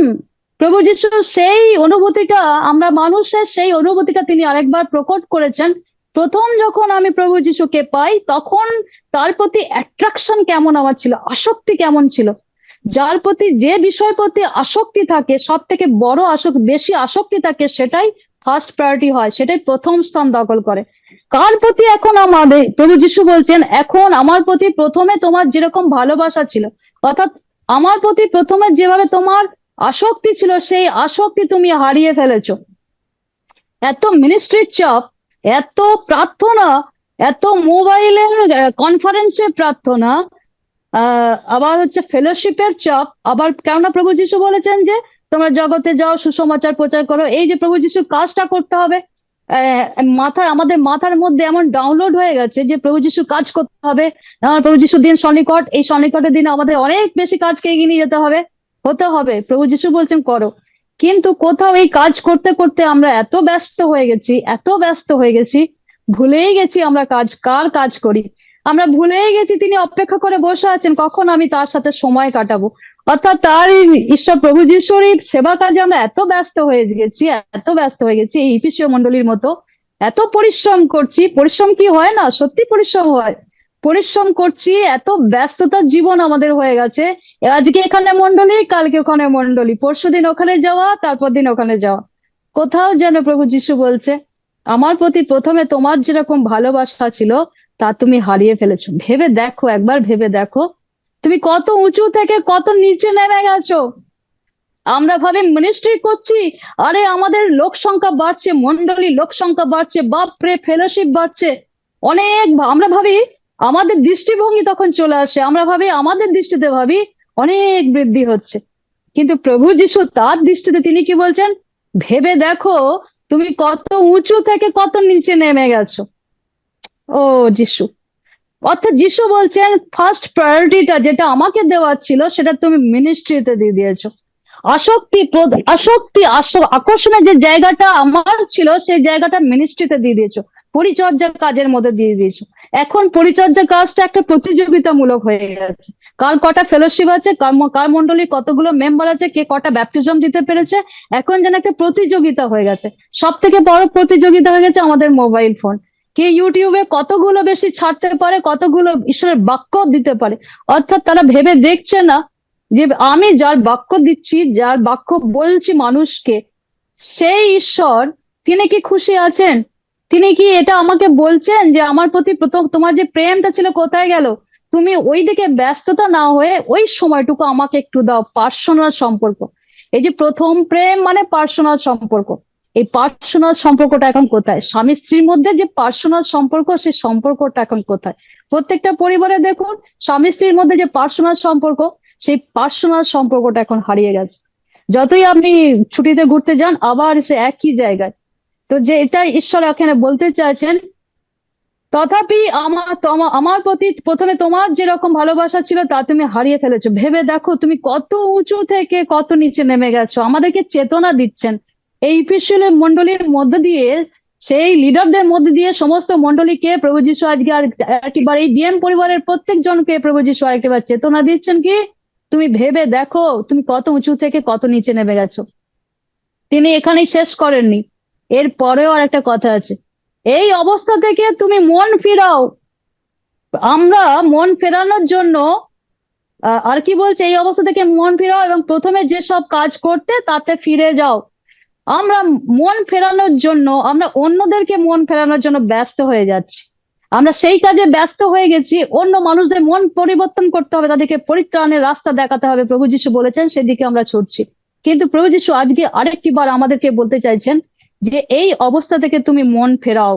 প্রভু যিশুর সেই অনুভূতিটা, আমরা মানুষের সেই অনুভূতিটা তিনি আরেকবার প্রকট করেছেন। প্রথম যখন আমি প্রভু যিশুকে পাই, তখন তার প্রতি অ্যাট্রাকশন কেমন আমার ছিল, আসক্তি কেমন ছিল। যার প্রতি, যে বিষয়ের প্রতি আসক্তি থাকে, সব থেকে বড় বেশি আসক্তি থাকে, সেটাই ফার্স্ট প্রায়োরিটি হয়, সেটাই প্রথম স্থান দখল করে। কার প্রতি এখন আমাদের প্রভু যিশু বলছেন, এখন আমার প্রতি প্রথমে তোমার যেরকম ভালোবাসা ছিল, অর্থাৎ আমার প্রতি প্রথমে যেভাবে তোমার আসক্তি ছিল, সেই আসক্তি তুমি হারিয়ে ফেলেছো। এত মিনিস্ট্রির চাপ, এত প্রার্থনা, এত মোবাইলের কনফারেন্সে প্রার্থনা, আবার হচ্ছে ফেলোশিপের চাপ, আবার কেননা প্রভু যিশু বলেছেন যে তোমরা জগতে যাও, সুসমাচার প্রচার করো। এই যে প্রভু যিশুর কাজটা করতে হবে, আমাদের মাথার মধ্যে এমন ডাউনলোড হয়ে গেছে যে প্রভু যিশুর কাজ করতে হবে, প্রভু যিশুর দিন সন্নিকট, এই সন্নিকটের দিনে আমাদের অনেক বেশি কাজকে এগিয়ে নিয়ে যেতে হবে, হতে হবে। প্রভু যিশু বলছেন করো, কিন্তু কোথাও এই কাজ করতে করতে আমরা এত ব্যস্ত হয়ে গেছি, এত ব্যস্ত হয়ে গেছি, ভুলেই গেছি আমরা কার কাজ করি। আমরা ভুলেই গেছি তিনি অপেক্ষা করে বসে আছেন কখন আমি তার সাথে সময় কাটাবো। অর্থাৎ তার এই ঈশ্বর প্রভু যিশুর এই সেবা কাজে আমরা এত ব্যস্ত হয়ে গেছি, এত ব্যস্ত হয়ে গেছি, এই ইফিসীয় মণ্ডলীর মতো এত পরিশ্রম করছি। পরিশ্রম কি হয় না? সত্যি পরিশ্রম হয়। পরিশ্রম করছি, এত ব্যস্ততার জীবন আমাদের হয়ে গেছে। আজকে এখানে মণ্ডলী, কালকে ওখানে মণ্ডলী, পরশুদিন ওখানে যাওয়া, তারপর দিন ওখানে যাওয়া। কোথাও যেন প্রভু যিশু বলছে, আমার প্রতি প্রথমে তোমার যেরকম ভালোবাসা ছিল, তা তুমি হারিয়ে ফেলেছো। ভেবে দেখো, একবার ভেবে দেখো, তুমি কত উঁচু থেকে কত নিচে নেমে গেছো। আমরা ভাবি মিনিস্ট্রি করছি, আরে আমাদের লোক সংখ্যা বাড়ছে, মন্ডলী লোক সংখ্যা বাড়ছে, বাপরে ফেলোশিপ বাড়ছে, অনেক আমরা ভাবি, আমাদের দৃষ্টিভঙ্গি তখন চলে আসে, আমরা ভাবি, আমাদের দৃষ্টিতে ভাবি অনেক বৃদ্ধি হচ্ছে। কিন্তু প্রভু যিশু তার দৃষ্টিতে তিনি কি বলছেন, ভেবে দেখো তুমি কত উঁচু থেকে কত নিচে নেমে গেছো। ও যিশু, অর্থাৎ যিশু বলছেন ফার্স্ট প্রায়োরিটিটা যেটা আমাকে দেওয়ার ছিল, সেটা তুমি মিনিস্ট্রিতে দিয়ে দিয়েছো। আকর্ষণের যে জায়গাটা আমার ছিল, সেই জায়গাটা মিনিস্ট্রিতে দিয়ে দিয়েছো, পরিচর্যা কাজের মধ্যে দিয়ে দিয়েছো। এখন পরিচর্যা কাজটা একটা প্রতিযোগিতামূলক হয়ে গেছে। কার কটা ফেলোশিপ আছে, কার মন্ডলীর কতগুলো মেম্বার আছে, কে কটা ব্যাপটিজম দিতে পেরেছে, এখন যেন একটা প্রতিযোগিতা হয়ে গেছে। সব থেকে বড় প্রতিযোগিতা হয়ে গেছে আমাদের মোবাইল ফোন। কে ইউটিউবে কতগুলো বেশি ছাড়তে পারে, কতগুলো ঈশ্বরের বাক্য দিতে পারে। অর্থাৎ তারা ভেবে দেখছে না যে আমি যার বাক্য দিচ্ছি, যার বাক্য বলছি মানুষকে, সেই ঈশ্বর, তিনি কি খুশি আছেন? তিনি কি এটা আমাকে বলছেন যে আমার প্রতি প্রথম তোমার যে প্রেমটা ছিল কোথায় গেল? তুমি ওই দিকে ব্যস্ততা না হয়ে ওই সময়টুকু আমাকে একটু দাও, পার্সোনাল সম্পর্ক। এই যে প্রথম প্রেম মানে পার্সোনাল সম্পর্ক, এই পার্সোনাল সম্পর্কটা এখন কোথায়? স্বামী স্ত্রীর মধ্যে যে পার্সোনাল সম্পর্ক, সেই সম্পর্কটা এখন কোথায়? প্রত্যেকটা পরিবারে দেখুন, স্বামী স্ত্রীর মধ্যে যে পার্সোনাল সম্পর্ক, সেই পার্সোনাল সম্পর্কটা এখন হারিয়ে গেছে। যতই আপনি ছুটিতে ঘুরতে যান, আবার সে একই জায়গায়। তো যে এটা ঈশ্বর এখানে বলতে চাইছেন, তথাপি আমার প্রতি প্রথমে তোমার যেরকম ভালোবাসা ছিল, তা তুমি হারিয়ে ফেলেছো। ভেবে দেখো তুমি কত উঁচু থেকে কত নিচে নেমে গেছো। আমাদেরকে চেতনা দিচ্ছেন এই ইফিসীয় মণ্ডলীর মধ্যে দিয়ে, সেই লিডারদের মধ্যে দিয়ে সমস্ত মণ্ডলীকে প্রভু যিশু আজকে একবার এই ডিএম পরিবারের প্রত্যেক জনকে প্রভু যিশু আরেকবার চেতনা দিচ্ছেন কি, তুমি ভেবে দেখো তুমি কত উঁচু থেকে কত নিচে নেমে গেছো। তিনি এখানেই শেষ করেননি, এর পরেও আর একটা কথা আছে, এই অবস্থা থেকে তুমি মন ফিরাও। আমরা মন ফেরানোর জন্য আর কি বলছে, এই অবস্থা থেকে মন ফিরাও এবং প্রথমে যেসব কাজ করতে তাতে ফিরে যাও। আমরা মন ফেরানোর জন্য, আমরা অন্যদেরকে মন ফেরানোর জন্য ব্যস্ত হয়ে যাচ্ছি। আমরা সেই কাজে ব্যস্ত হয়ে গেছি, অন্য মানুষদের মন পরিবর্তন করতে হবে, তাদেরকে পরিত্রাণের রাস্তা দেখাতে হবে, প্রভু যিশু বলেছেন, সেদিকে আমরা ছুটছি। কিন্তু প্রভু যিশু আজকে আরেকটি বার আমাদেরকে বলতে চাইছেন যে এই অবস্থা থেকে তুমি মন ফেরাও,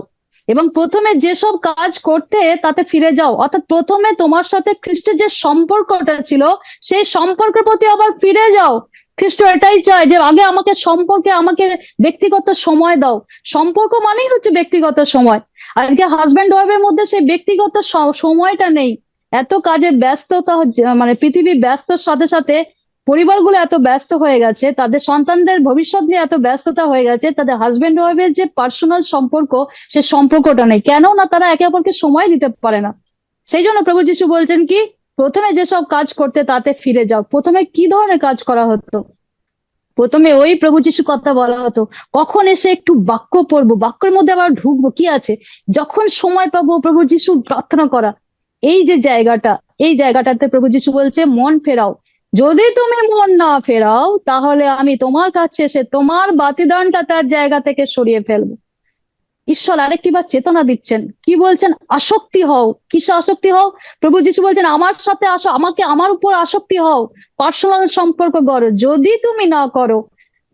এবং প্রথমে যেসব কাজ করতে তাতে ফিরে যাও। অর্থাৎ প্রথমে তোমার সাথে খ্রিস্টের যে সম্পর্কটা ছিল, সেই সম্পর্কের প্রতি আবার ফিরে যাও। খ্রিস্ট এটাই চায় যে আগে আমাকে ব্যক্তিগত সময় দাও। সম্পর্ক মানেই হচ্ছে ব্যক্তিগত সময়। আজকে হাজব্যান্ড ওয়াইফের মধ্যে সেই ব্যক্তিগত সময়টা নেই। এত কাজে ব্যস্ততা মানে পৃথিবী ব্যস্তর সাথে সাথে পরিবারগুলো এত ব্যস্ত হয়ে গেছে, তাদের সন্তানদের ভবিষ্যৎ নিয়ে এত ব্যস্ততা হয়ে গেছে, তাদের হাজব্যান্ড ওয়াইফের যে পার্সোনাল সম্পর্ক, সে সম্পর্কটা নেই। কেন না তারা একে অপরকে সময় দিতে পারে না। সেই জন্য প্রভু যিশু বলছেন কি, প্রথমে যেসব কাজ করতে তাতে ফিরে যাও। প্রথমে কি ধরনের কাজ করা হতো? প্রথমে ওই প্রভু যিশু কথা বলা হতো, কখন এসে একটু বাক্য পড়বো, বাক্যের মধ্যে আবার ঢুকবো, কি আছে, যখন সময় পাবো প্রভু যিশু প্রার্থনা করা। এই যে জায়গাটা, এই জায়গাটাতে প্রভু যিশু বলছে মন ফেরাও। যদি তুমি মন না ফেরাও, তাহলে আমি তোমার কাছে এসে তোমার বাতিদানটা তার জায়গা থেকে সরিয়ে ফেলবো। ঈশ্বর আরেকটি বার চেতনা দিচ্ছেন, কি বলছেন? আসক্তি হও। কিসে আসক্তি হও? প্রভু যিশু বলছেন আমার সাথে আসো, আমার উপর আসক্তি হও, পার্সোনাল সম্পর্ক করো। যদি তুমি না করো,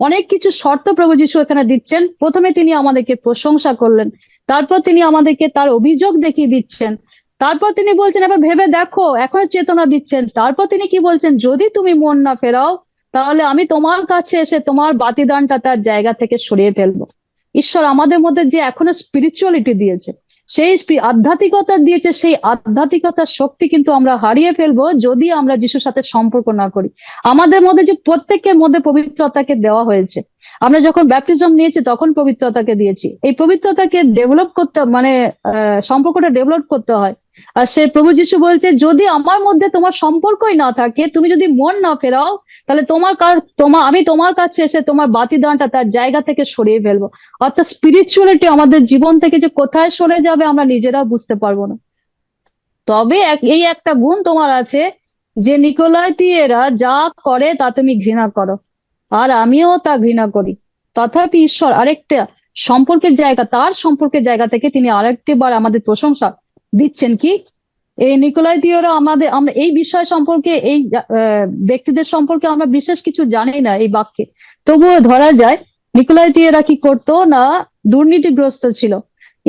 অনেক কিছু শর্ত প্রভু যিশু এখানে দিচ্ছেন। প্রথমে তিনি আমাদেরকে প্রশংসা করলেন, তারপর তিনি আমাদেরকে তার অভিযোগ দেখিয়ে দিচ্ছেন, তারপর তিনি বলছেন এবার ভেবে দেখো, এখন চেতনা দিচ্ছেন। তারপর তিনি কি বলছেন? যদি তুমি মন না ফেরাও, তাহলে আমি তোমার কাছে এসে তোমার বাতিদানটা তার জায়গা থেকে সরিয়ে ফেলবো। ঈশ্বর আমাদের মধ্যে যে এখনো স্পিরিচুয়ালিটি দিয়েছে, সেই আধ্যাত্মিকতা দিয়েছে, সেই আধ্যাত্মিকতার শক্তি কিন্তু আমরা হারিয়ে ফেলবো যদি আমরা যিশুর সাথে সম্পর্ক না করি। আমাদের মধ্যে যে প্রত্যেকের মধ্যে পবিত্রতাকে দেওয়া হয়েছে, আমরা যখন ব্যাপটিজম নিয়েছি তখন পবিত্রতাকে দিয়েছি। এই পবিত্রতাকে ডেভেলপ করতে, মানে সম্পর্কটা ডেভেলপ করতে হয়। আর সে প্রভু যিশু বলছে যদি আমার মধ্যে তোমার সম্পর্কই না থাকে, তুমি যদি মন না ফেরাও, তাহলে আমি তোমার কাছে এসে তোমার বাতিদানটা তার জায়গা থেকে সরিয়ে ফেলবো। অর্থাৎ স্পিরিচুয়ালিটি আমাদের জীবন থেকে যে কোথায় সরে যাবে আমরা নিজেরাও বুঝতে পারবো না। তবে এই একটা গুণ তোমার আছে, যে নিকোলাইতীয়রা যা করে তা তুমি ঘৃণা করো, আর আমিও তা ঘৃণা করি। তথাপি ঈশ্বর আরেকটা তার সম্পর্কের জায়গা থেকে তিনি আরেকটি বার আমাদের প্রশংসা দিচ্ছেন। কি? এই নিকোলাইতীয়রা আমরা এই বিষয় সম্পর্কে, এই ব্যক্তিদের সম্পর্কে আমরা বিশেষ কিছু জানি না এই বাক্যে, তবুও ধরা যায় নিকোলাইতীয়রা কি করতো না, দুর্নীতিগ্রস্ত ছিল।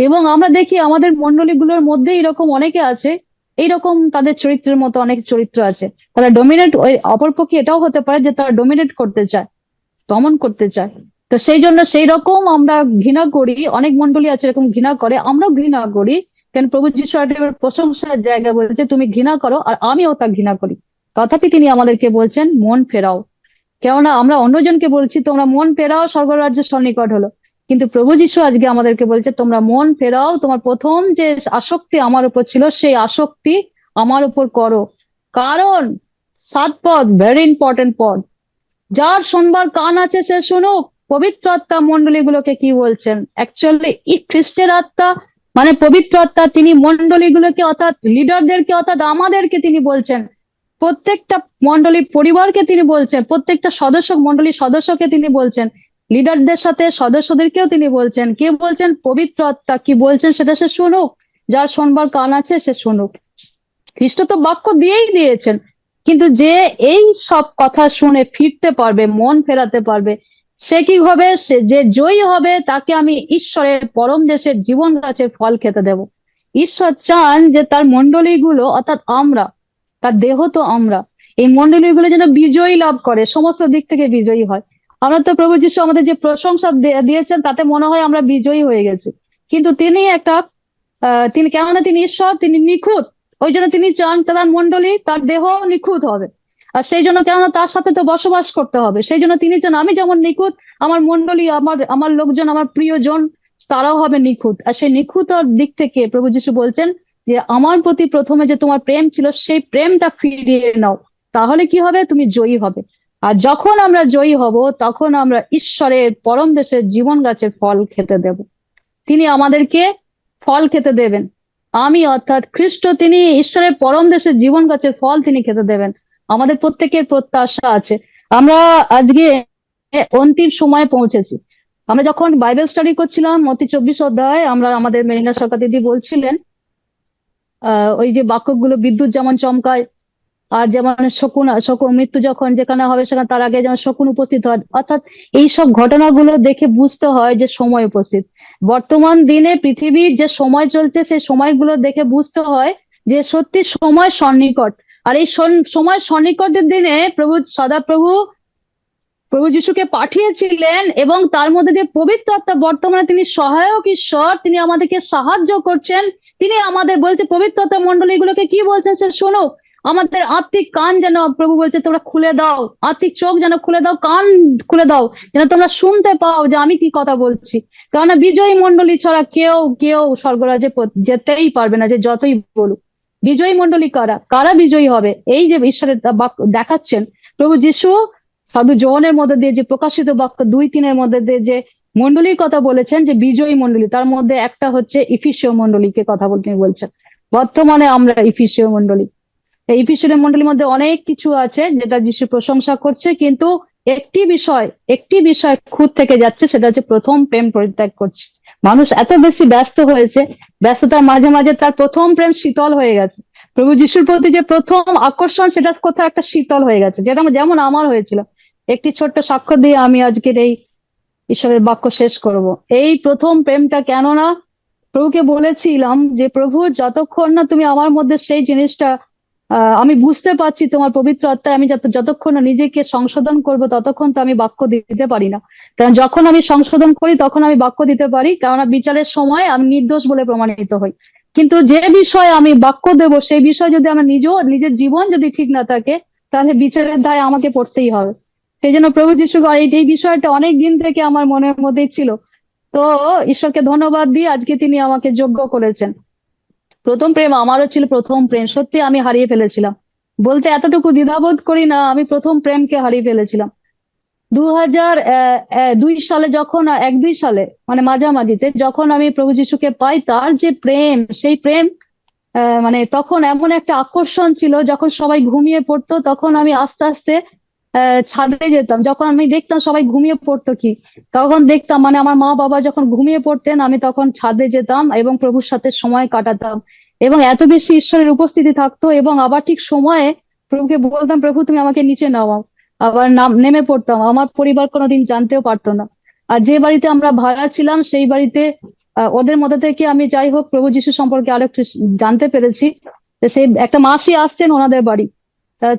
এবং আমরা দেখি আমাদের মণ্ডলীগুলোর মধ্যে এরকম অনেকে আছে, এইরকম তাদের চরিত্রের মতো অনেক চরিত্র আছে। তারা ডোমিনেট, অপরপক্ষে এটাও হতে পারে যে তারা ডোমিনেট করতে চায়, দমন করতে চায়। তো সেই জন্য সেই রকম আমরা ঘৃণা করি, অনেক মণ্ডলী আছে এরকম ঘৃণা করে, আমরাও ঘৃণা করি। কেন? প্রভু যিশু একেবারে প্রশংসার জায়গা বলছে তুমি ঘৃণা করো আর আমিও তা ঘৃণা করি। তথাপি তিনি আমাদেরকে বলছেন মন ফেরাও। কেননা আমরা অন্যজনকে বলছি তোমরা মন ফেরাও, স্বর্গরাজ্য সন্নিকট হলো। কিন্তু প্রভু যিশু আজকে আমাদেরকে বলছে তোমরা মন ফেরাও, তোমার প্রথম যে আসক্তি আমার উপর ছিল সেই আসক্তি আমার উপর করো। কারণ 7 পদ, ভেরি ইম্পর্টেন্ট পদ, যার শুনবার কান আছে সে শুনুক। পবিত্র আত্মা মণ্ডলীগুলোকে কি বলছেন? অ্যাকচুয়ালি খ্রিস্টের আত্মা মানে পবিত্র আত্মা, তিনি মণ্ডলীগুলোকে অর্থাৎ লিডারদেরকে, অর্থাৎ আমাদেরকে তিনি বলছেন, প্রত্যেকটা মণ্ডলী পরিবারকে তিনি বলছেন, প্রত্যেকটা মণ্ডলীর সদস্যকে তিনি বলছেন, লিডারদের সাথে সদস্যদেরকেও তিনি বলছেন। কে বলছেন? পবিত্র আত্মা কি বলছেন সেটা সে শুনুক, যার শুনবার কান আছে সে শুনুক। খ্রিস্ট তো বাক্য দিয়েই দিয়েছেন, কিন্তু যে এই সব কথা শুনে ফিরতে পারবে, মন ফেরাতে পারবে, সে কি হবে? সে যে জয়ী হবে, তাকে আমি ঈশ্বরের পরম দেশের জীবন গাছের ফল খেতে দেব। ঈশ্বর চান যে তার মণ্ডলীগুলো, অর্থাৎ আমরা, তার দেহ তো আমরা, এই মণ্ডলীগুলো যেন বিজয়ী লাভ করে, সমস্ত দিক থেকে বিজয়ী হয়। আমরা তো প্রভু যিশু আমাদের যে প্রশংসা দিয়েছেন তাতে মনে হয় আমরা বিজয়ী হয়ে গেছি। কিন্তু তিনি কেননা তিনি ঈশ্বর, তিনি নিখুঁত। ওই জন্য তিনি চান তার মণ্ডলী, তার দেহ নিখুঁত হবে। আর সেই জন্য কেননা তার সাথে তো বসবাস করতে হবে, সেই জন্য তিনি চান আমি যেমন নিখুঁত, আমার মণ্ডলী, আমার লোকজন, আমার প্রিয়জন, তারাও হবে নিখুঁত। আর সেই নিখুঁতর দিক থেকে প্রভু যিশু বলছেন যে আমার প্রতি প্রথমে যে তোমার প্রেম ছিল সেই প্রেমটা ফিরিয়ে নাও, তাহলে কি হবে? তুমি জয়ী হবে। আর যখন আমরা জয়ী হব, তখন আমরা ঈশ্বরের পরম দেশের জীবন গাছের ফল খেতে দেব। তিনি আমাদেরকে ফল খেতে দেবেন। আমি অর্থাৎ খ্রিস্ট, তিনি ঈশ্বরের পরম দেশের জীবন গাছের ফল তিনি খেতে দেবেন। আমাদের প্রত্যেকের প্রত্যাশা আছে। আমরা আজকে অন্তিম সময়ে পৌঁছেছি। আমরা যখন বাইবেল স্টাডি করছিলাম মত্তি 24 অধ্যায়, আমরা আমাদের মেরিনা সরকার দিদি বলছিলেন ওই যে বাক্যগুলো, বিদ্যুৎ যেমন চমকায় আর যেমন শকুন মৃত্যু যখন যেখানে হবে সেখানে তার আগে যেমন শকুন উপস্থিত হয়, অর্থাৎ এইসব ঘটনাগুলো দেখে বুঝতে হয় যে সময় উপস্থিত। বর্তমান দিনে পৃথিবীর যে সময় চলছে সেই সময়গুলো দেখে বুঝতে হয় যে সত্যি সময় সন্নিকট। আর এই সময় সন্নিকটের দিনে প্রভু যিশুকে পাঠিয়েছিলেন, এবং তার মধ্যে দিয়ে পবিত্র আত্মা বর্তমানে তিনি সহায়ক ঈশ্বর, তিনি আমাদেরকে সাহায্য করছেন। তিনি আমাদের বলছে পবিত্র আত্মা মন্ডলীগুলোকে কি বলছেন সে শোনো, আমাদের আত্মিক কান যেন প্রভু বলছে তোমরা খুলে দাও, আত্মিক চোখ যেন খুলে দাও, কান খুলে দাও, যেন তোমরা শুনতে পাও যে আমি কি কথা বলছি। কেননা বিজয়ী মন্ডলী ছাড়া কেউ কেউ স্বর্গরাজ্যে যেতেই পারবে না, যে যতই বলুক। বিজয়ী মন্ডলী কারা, কারা বিজয়ী হবে, এই যে ঈশ্বরের দেখাচ্ছেন প্রভু যিশু সাধু জোহনের মধ্যে দিয়ে যে প্রকাশিত বাক্য 2-3 মধ্যে দিয়ে যে মন্ডলীর কথা বলেছেন, যে বিজয়ী মন্ডলী, তার মধ্যে একটা হচ্ছে ইফিসীয় মন্ডলীকে কথা বলতে বলছেন। বর্তমানে আমরা ইফিসীয় মন্ডলী, এই ইফিসীয় মন্ডলীর মধ্যে অনেক কিছু আছে যেটা যিশু প্রশংসা করছে, কিন্তু একটি বিষয় খুঁত থেকে যাচ্ছে, সেটা হচ্ছে প্রথম প্রেম পরিত্যাগ করছে। মানুষ এত বেশি ব্যস্ত হয়েছে, ব্যস্ততার মাঝে মাঝে তার প্রথম প্রেম শীতল হয়ে গেছে। প্রভু যিশুর প্রতি যে প্রথম আকর্ষণ সেটা কোথাও একটা শীতল হয়ে গেছে, যেটা যেমন আমার হয়েছিল। একটি ছোট্ট সাক্ষ্য দিয়ে আমি আজকের এই ঈশ্বরের বাক্য শেষ করব। এই প্রথম প্রেমটা, কেননা প্রভুকে বলেছিলাম যে প্রভু যতক্ষণ না তুমি আমার মধ্যে সেই জিনিসটা আমি বুঝতে পারছি তোমার পবিত্র আত্মায়, আমি যতক্ষণ না নিজেকে সংশোধন করব ততক্ষণ তো আমি বাক্য দিতে পারি না। কারণ যখন আমি সংশোধন করি তখন আমি বাক্য দিতে পারি, কেননা বিচারের সময় আমি নির্দোষ বলে প্রমাণিত হই। কিন্তু যে বিষয়ে আমি বাক্য দেব সেই বিষয় যদি আমার নিজের জীবন যদি ঠিক না থাকে, তাহলে বিচারের দায় আমাকে পড়তেই হবে। সেই জন্য প্রভু যিশু এই বিষয়টা অনেক দিন থেকে আমার মনের মধ্যেই ছিল। তো ঈশ্বরকে ধন্যবাদ দিয়ে আজকে তিনি আমাকে যোগ্য করেছেন। প্রথম প্রেম আমারও ছিল, প্রথম প্রেম সত্যি আমি হারিয়ে ফেলেছিলাম, বলতে এতটুকু দ্বিধাবোধ করি না, আমি প্রথম প্রেমকে হারিয়ে ফেলেছিলাম 2002 সালে, যখন 1-2 সালে মানে মাঝামাঝিতে যখন আমি প্রভু যিশুকে পাই, তার যে প্রেম, সেই প্রেম মানে তখন এমন একটা আকর্ষণ ছিল, যখন সবাই ঘুমিয়ে পড়তো তখন আমি আস্তে আস্তে ছাদে যেতাম, যখন আমি দেখতাম সবাই ঘুমিয়ে পড়তো কি, তখন দেখতাম মানে আমার মা বাবা যখন ঘুমিয়ে পড়তেন আমি তখন ছাদে যেতাম এবং প্রভুর সাথে সময় কাটাতাম, এবং এত বেশি ঈশ্বরের উপস্থিতি থাকতো। এবং আবার ঠিক সময়ে প্রভুকে বলতাম প্রভু তুমি আমাকে নিচে নামাও, আবার নেমে পড়তাম, আমার পরিবার কোনোদিন জানতেও পারতো না। আর যে বাড়িতে আমরা ভাড়া ছিলাম সেই বাড়িতে ওদের মধ্যে থেকে আমি যাই হোক প্রভু যিশু সম্পর্কে আরো একটু জানতে পেরেছি। তো সেই একটা মাসি আসতেন ওনাদের বাড়ি,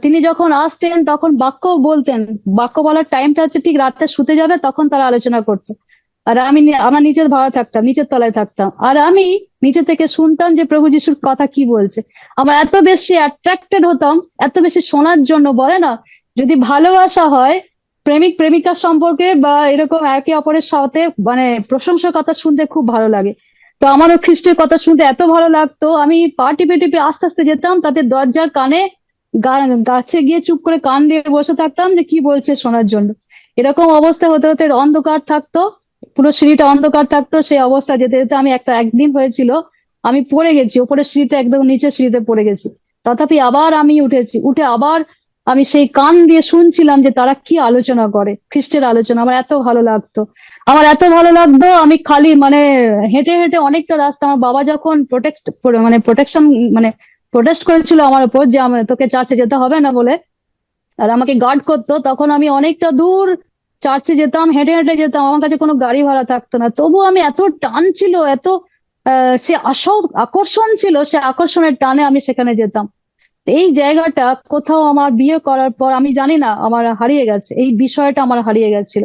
তিনি যখন আসতেন তখন বাক্যও বলতেন, বাক্য বলার টাইমটা হচ্ছে ঠিক রাতে শুতে যাবে তখন তারা আলোচনা করতো। আর আমার নিচের ভাড়া থাকতাম, নিচের তলায় থাকতাম, আর আমি নিচে থেকে শুনতাম যে প্রভু যিশুর কথা কি বলছে। আমার এত বেশি অ্যাট্রাক্টেড হতাম, এত বেশি শোনার জন্য। বলে না, যদি ভালোবাসা হয় প্রেমিক প্রেমিকার সম্পর্কে বা এরকম একে অপরের সাথে, মানে প্রশংসার কথা শুনতে খুব ভালো লাগে। তো আমারও খ্রিস্টের কথা শুনতে এত ভালো লাগতো, আমি পা টিপে টিপে আস্তে আস্তে যেতাম তাদের দরজার কানে, গাছে গিয়ে চুপ করে কান দিয়ে বসে থাকতাম যে কি বলছে শোনার জন্য। এরকম অবস্থা হতে হতে অন্ধকার থাকতো, পুরো সিঁড়িটা অন্ধকার থাকতো, সেই অবস্থা যেতে যেতে আমি একদিন হয়েছিল আমি পড়ে গেছি, ওপরের সিঁড়িতে একদম নিচের সিঁড়িতে পড়ে গেছি। তথাপি আবার আমি উঠে আবার আমি সেই কান দিয়ে শুনছিলাম যে তারা কি আলোচনা করে, খ্রিস্টের আলোচনা। আমার এত ভালো লাগতো, আমি খালি মানে হেঁটে হেঁটে অনেকটা রাস্তা, আমার বাবা যখন প্রোটেকশন মানে প্রোটেস্ট করেছিল আমার উপর যে তোকে চার্চে যেতে হবে না বলে, আর আমাকে গার্ড করতো, তখন আমি অনেকটা দূর চার্চে যেতাম, হেঁটে হেঁটে যেতাম, আমার কাছে কোনো গাড়ি ভাড়া থাকতো না। তবু আমি এত টান ছিল, এত সে আকর্ষণ ছিল, সে আকর্ষণের টানে আমি সেখানে যেতাম। এই জায়গাটা কোথাও আমার বিয়ে করার পর আমি জানি না আমার হারিয়ে গেছে, এই বিষয়টা আমার হারিয়ে গেছিল।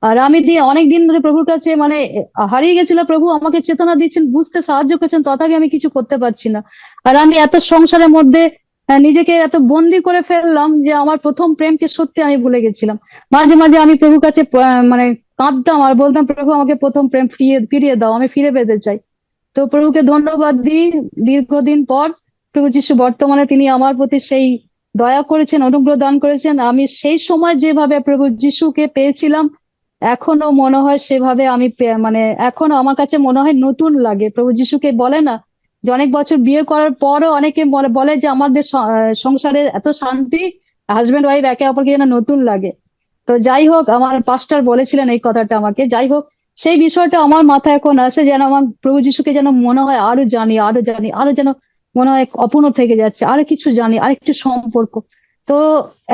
আর আমি অনেক দিন ধরে প্রভুর কাছে মানে হারিয়ে গেছিল, প্রভু আমাকে চেতনা দিচ্ছেন, বুঝতে সাহায্য করছেন, তথাপি আমি কিছু করতে পারছি না। আর আমি এত সংসারের মধ্যে নিজেকে এত বন্দি করে ফেললাম যে আমার প্রথম প্রেমকে সত্যি আমি ভুলে গেছিলাম। মাঝে মাঝে আমি প্রভুর কাছে মানে কাঁদতাম আর বলতাম প্রভু আমাকে প্রথম প্রেম ফিরিয়ে ফিরিয়ে দাও, আমি ফিরে পেতে চাই। তো প্রভুকে ধন্যবাদ দিই, দীর্ঘদিন পর প্রভু যিশু বর্তমানে তিনি আমার প্রতি সেই দয়া করেছেন, অনুগ্রহ দান করেছেন। আমি সেই সময় যেভাবে প্রভু যিশুকে পেয়েছিলাম এখনো মনে হয় সেভাবে আমি মানে এখনো আমার কাছে মনে হয় নতুন লাগে। প্রভু যিশুকে বলে না যে অনেক বছর বিয়ে করার পরও অনেকে বলে যে আমাদের সংসারে এত শান্তি, হাজবেন্ড ওয়াইফ একে অপরকে যেন নতুন লাগে। তো যাই হোক, আমার পাস্টার বলেছিলেন এই কথাটা আমাকে। যাই হোক, সেই বিষয়টা আমার মাথায় এখন আসে, যেন আমার প্রভু যিশুকে যেন মনে হয় আরো জানি, আরো জানি, আরো যেন মনে হয় অপূর্ণ থেকে যাচ্ছে, আরো কিছু জানি, আরেকটু সম্পর্ক। তো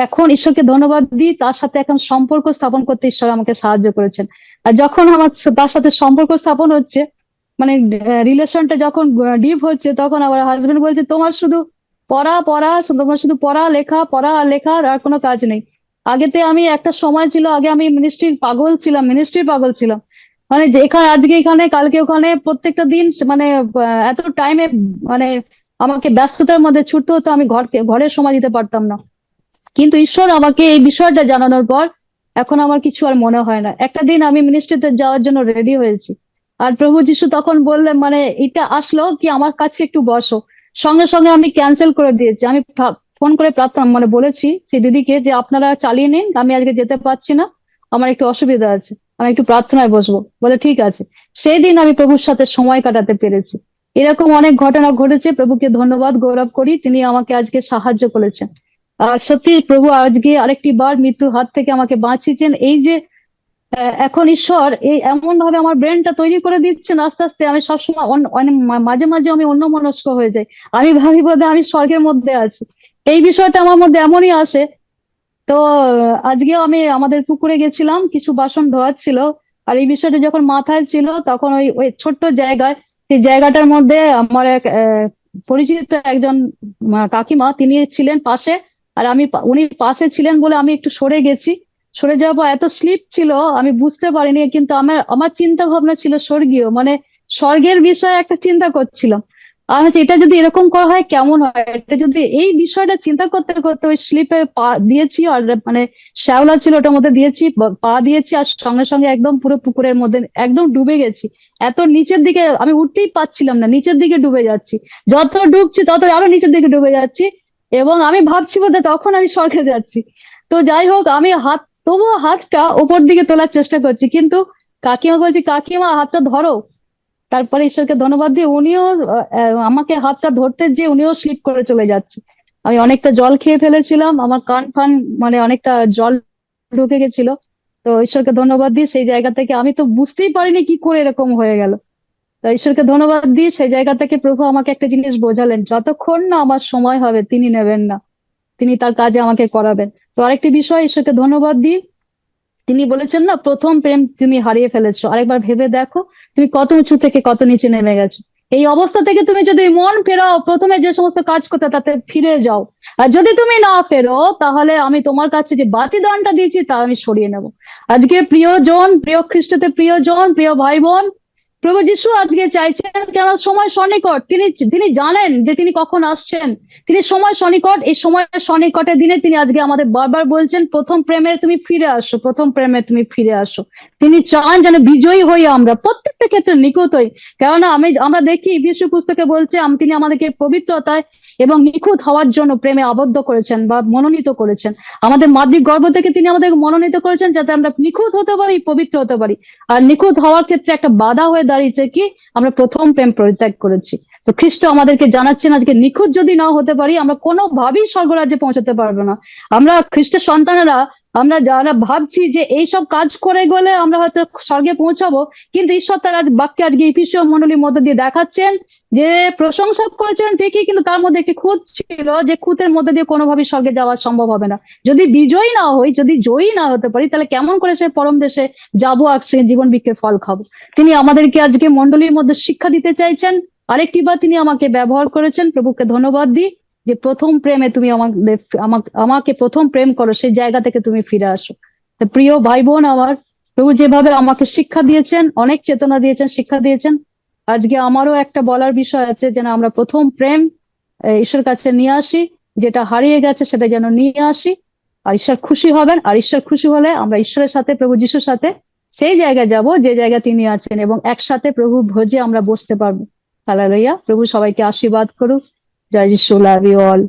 এখন ঈশ্বরকে ধন্যবাদ দিই, তার সাথে এখন সম্পর্ক স্থাপন করতে ঈশ্বর আমাকে সাহায্য করেছেন। আর যখন আমার তার সাথে সম্পর্ক স্থাপন হচ্ছে, মানে রিলেশনটা যখন ডিপ হচ্ছে, তখন আমার হাজবেন্ড বলছে তোমার শুধু পড়া পড়া, তোমার শুধু পড়া লেখা, পড়া আর লেখা, আর কোনো কাজ নেই। আগেতে আমি একটা সময় ছিল, আগে আমি মিনিস্ট্রির পাগল ছিলাম, মিনিস্ট্রির পাগল ছিলাম। মানে যে এখানে আজকে এখানে কালকে ওখানে, প্রত্যেকটা দিন মানে এত টাইমে মানে আমাকে ব্যস্ততার মধ্যে ছুটতে হতো, আমি ঘরের সময় দিতে পারতাম না। কিন্তু ঈশ্বর আমাকে এই বিষয়টা জানানোর পর এখন আমার কিছু আর মনে হয় না। একটা দিন আমি মিনিস্ট্রিতে যাওয়ার জন্য রেডি হয়েছি, আর প্রভু যিশু তখন বললেন, মানে এটা আসলো কি আমার কাছে একটু বসো। সঙ্গে সঙ্গে আমি ক্যান্সেল করে দিয়েছি। আমি ফোন করে প্রার্থনা মানে বলেছি সেই দিদিকে যে আপনারা চালিয়ে নিন, আমি আজকে যেতে পারছি না, আমার একটু অসুবিধা আছে, আমি একটু প্রার্থনায় বসবো। বলে ঠিক আছে। সেই দিন আমি প্রভুর সাথে সময় কাটাতে পেরেছি। এরকম অনেক ঘটনা ঘটেছে, প্রভুকে ধন্যবাদ গৌরব করি, তিনি আমাকে আজকে সাহায্য করেছেন। আর সত্যি প্রভু আজকে আরেকটি বার মৃত্যুর হাত থেকে আমাকে বাঁচিয়েছেন। এই যে এখন ঈশ্বর এই এমন ভাবে আমার ব্রেনটা তৈরি করে দিচ্ছেন, আস্তে আস্তে আমি সবসময় মাঝে মাঝে আমি অন্যমনস্ক হয়ে যাই। আমি ভাবি বোধহয় আমি স্বর্গের মধ্যে আছি, এই বিষয়টা আমার মধ্যে এমনই আসে। তো আজকেও আমি আমাদের পুকুরে গেছিলাম, কিছু বাসন ধোয়ার ছিল। আর এই বিষয়টা যখন মাথায় ছিল, তখন ওই ওই ছোট্ট জায়গায়, সেই জায়গাটার মধ্যে আমার এক পরিচিত একজন কাকিমা, তিনি ছিলেন পাশে। আর উনি পাশে ছিলেন বলে আমি একটু সরে গেছি। সরে যাওয়ার পর এত স্লিপ ছিল, আমি বুঝতে পারিনি, কিন্তু আমার আমার চিন্তা ভাবনা ছিল স্বর্গীয়, মানে স্বর্গের বিষয়ে একটা চিন্তা করছিলাম। আর হচ্ছে এটা যদি এরকম করা হয় কেমন হয়, এটা যদি এই বিষয়টা চিন্তা করতে করতে ওই স্লিপে পা দিয়েছি, আর মানে শ্যাওলা ছিল ওটার মধ্যে দিয়েছি, পা দিয়েছি, আর সঙ্গে সঙ্গে একদম পুরো পুকুরের মধ্যে একদম ডুবে গেছি। এত নিচের দিকে আমি উঠতেই পাচ্ছিলাম না, নিচের দিকে ডুবে যাচ্ছি। যত ডুবছি তত আরো নিচের দিকে ডুবে যাচ্ছি। এবং আমি ভাবছি বোধহয় তখন আমি স্বর্গে যাচ্ছি। তো যাই হোক, আমি তবুও হাতটা উপর দিকে তোলার চেষ্টা করছি, কিন্তু কাকিমা বলছি কাকিমা হাতটা ধরো। তারপরে ঈশ্বরকে ধন্যবাদ দিয়ে উনিও আমাকে হাতটা ধরতে, যে উনিও স্লিপ করে চলে যাচ্ছে। আমি অনেকটা জল খেয়ে ফেলেছিলাম, আমার কান ফান মানে অনেকটা জল ঢুকে গেছিল। তো ঈশ্বরকে ধন্যবাদ দিই, সেই জায়গা থেকে আমি তো বুঝতেই পারিনি কি করে এরকম হয়ে গেল। তো ঈশ্বরকে ধন্যবাদ দিই, সেই জায়গা থেকে প্রভু আমাকে একটা জিনিস বোঝালেন, যতক্ষণ না আমার সময় হবে তিনি নেবেন না, তিনি তার কাজে আমাকে করাবেন। তো আরেকটি বিষয়, ঈশ্বরকে ধন্যবাদ দিই, তিনি বলেছেন না, প্রথম প্রেম তুমি হারিয়ে ফেলেছো, আরেকবার ভেবে দেখো তুমি কত উঁচু থেকে কত নিচে নেমে গেছো। এই অবস্থা থেকে তুমি যদি মন ফেরাও, প্রথমে যে সমস্ত কাজ করতে তাতে ফিরে যাও। আর যদি তুমি না ফেরো, তাহলে আমি তোমার কাছে যে বাতিদানটা দিয়েছি তা আমি সরিয়ে নেব। আজকে প্রিয়জন, প্রিয় খ্রিস্টতে প্রিয়জন, প্রিয় ভাই বোন, প্রভু যিশু আজকে চাইছেন, কেন সময় সন্নিকট, তিনি তিনি জানেন যে তিনি কখন আসছেন। তিনি সময় সন্নিকট, এই সময় সন্নিকটের দিনে তিনি আজকে আমাদের বারবার বলছেন প্রথম প্রেমে তুমি ফিরে আসো, প্রথম প্রেমে তুমি ফিরে আসো। তিনি চান যেন বিজয়ী হই আমরা প্রত্যেকটা ক্ষেত্রে নিখুঁত হই। কেননা আমরা দেখি ইফিসীয় পুস্তকে বলছে তিনি আমাদেরকে পবিত্রতায় এবং নিখুঁত হওয়ার জন্য প্রেমে আবদ্ধ করেছেন বা মনোনীত করেছেন। আমাদের মাতৃ গর্ভ থেকে তিনি আমাদের মনোনীত করেছেন যাতে আমরা নিখুঁত হতে পারি, পবিত্র হতে পারি। আর নিখুঁত হওয়ার ক্ষেত্রে একটা বাধা হয়ে দাঁড়িয়েছে কি, আমরা প্রথম প্রেম পরিত্যাগ করেছি। তো খ্রিস্ট আমাদেরকে জানাচ্ছেন আজকে নিখুঁত যদি না হতে পারি, আমরা কোনোভাবেই স্বর্গরাজ্যে পৌঁছাতে পারবো না। আমরা খ্রিস্টের সন্তানেরা, আমরা যারা ভাবছি যে এইসব কাজ করে গেলে আমরা হয়তো স্বর্গে পৌঁছাবো, কিন্তু ঈশ্বর তার বাক্যে আজকে ইফিসীয় মণ্ডলীর মধ্যে দিয়ে দেখাচ্ছেন যে প্রশংসা করেছেন ঠিকই, কিন্তু তার মধ্যে একটি খুঁত ছিল, যে খুঁতের মধ্যে দিয়ে কোনোভাবেই স্বর্গে যাওয়া সম্ভব হবে না। যদি বিজয়ী না হই, যদি জয়ী না হতে পারি, তাহলে কেমন করে সে পরম দেশে যাবো আর সে জীবন বৃক্ষের ফল খাবো। তিনি আমাদেরকে আজকে মণ্ডলীর মধ্যে শিক্ষা দিতে চাইছেন। আরেকটি বার তিনি আমাকে ব্যবহার করেছেন, প্রভুকে ধন্যবাদ দিই যে প্রথম প্রেমে তুমি আমাকে প্রথম প্রেম করো, সেই জায়গা থেকে তুমি ফিরে আসো। তো প্রিয় ভাই বোন আমার, প্রভু যেভাবে আমাকে শিক্ষা দিয়েছেন, অনেক চেতনা দিয়েছেন, শিক্ষা দিয়েছেন, আজকে আমারও একটা বলার বিষয় আছে, যেন আমরা প্রথম প্রেম ঈশ্বর কাছে নিয়ে আসি, যেটা হারিয়ে গেছে সেটা যেন নিয়ে আসি। আর ঈশ্বর খুশি হবেন, আর ঈশ্বর খুশি হলে আমরা ঈশ্বরের সাথে, প্রভু যিশুর সাথে সেই জায়গায় যাব যে জায়গায় তিনি আছেন, এবং একসাথে প্রভু ভোজে আমরা বসতে পারবো। হালেলুয়া। প্রভু সবাইকে আশীর্বাদ করুক। জয় যিশু। Love you all.